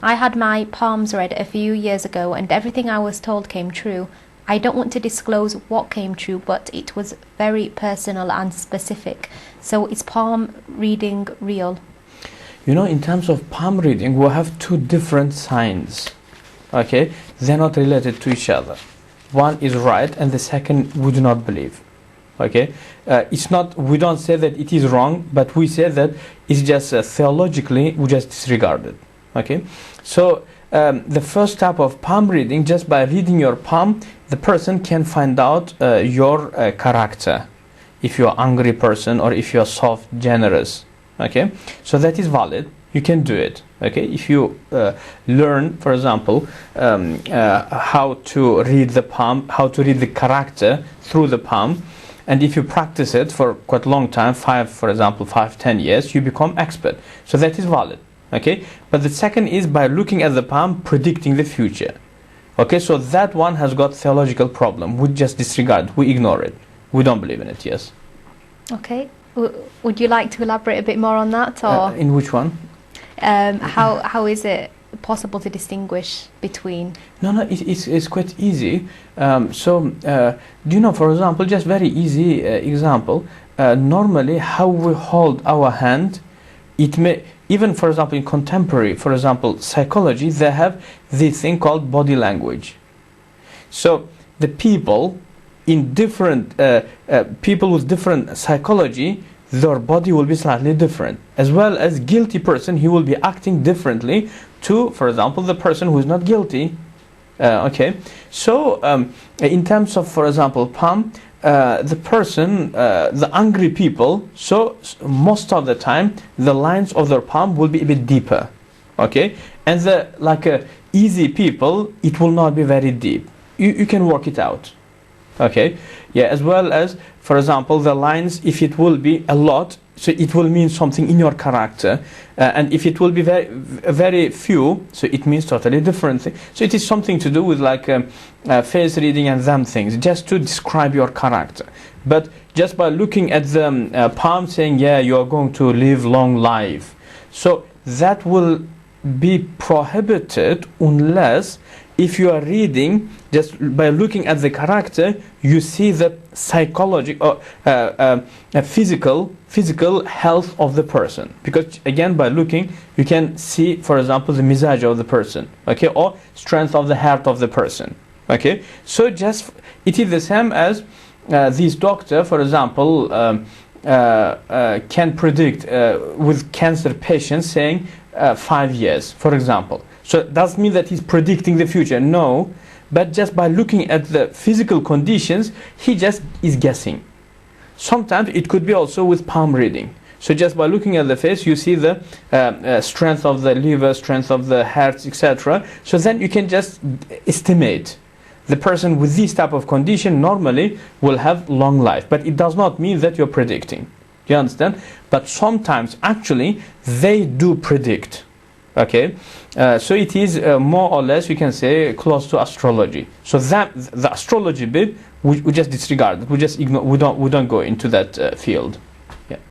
I had my palms read a few years ago, and everything I was told came true. I don't want to disclose what came true, but it was very personal and specific. So is palm reading real? You know, in terms of palm reading, we have two different signs. Okay, they're not related to each other. One is right, and the second we do not believe. Okay, it's not. We don't say that it is wrong, but we say that it's just theologically we just disregard it. Okay, so the first type of palm reading, just by reading your palm, the person can find out your character. If you're an angry person or if you're soft, generous. Okay, so that is valid. You can do it. Okay, if you learn, for example, how to read the palm, how to read the character through the palm, and if you practice it for quite a long time, for example, 5-10 years, you become expert. So that is valid. Okay, but the second is by looking at the palm, predicting the future. Okay, so that one has got theological problem. We just disregard, we ignore it. We don't believe in it. Yes. Okay. Would you like to elaborate a bit more on that, or in which one? How is it possible to distinguish between? No, it's quite easy. Do you know, for example, just very easy example. Normally, how we hold our hand, it may even, for example, in contemporary, for example, psychology, they have this thing called body language. So the people in different people with different psychology, their body will be slightly different. As well as guilty person, he will be acting differently to, for example, the person who is not guilty. Okay, so in terms of, for example, palm, the person, the angry people, so most of the time the lines of their palm will be a bit deeper. Okay, and the easy people, it will not be very deep. You can work it out. Okay, yeah, as well as, for example, the lines, if it will be a lot, so it will mean something in your character, and if it will be very few, so it means totally different thing. So it is something to do with face reading and them things, just to describe your character. But just by looking at the palm, saying, yeah, you are going to live long life, so that will be prohibited unless if you are reading, just by looking at the character, you see the psychology or physical health of the person. Because again, by looking, you can see, for example, the mizaj of the person, okay, or strength of the heart of the person. Okay, so just it is the same as this doctor, for example, can predict with cancer patients, saying 5 years, for example. So it doesn't mean that he's predicting the future, no, but just by looking at the physical conditions, he just is guessing. Sometimes it could be also with palm reading. So just by looking at the face, you see the strength of the liver, strength of the heart, etc. So then you can just estimate. The person with this type of condition normally will have long life, but it does not mean that you're predicting. Do you understand? But sometimes actually they do predict. Okay, so it is more or less, you can say, close to astrology. So that the astrology bit we just disregard. We just ignore. We don't go into that field.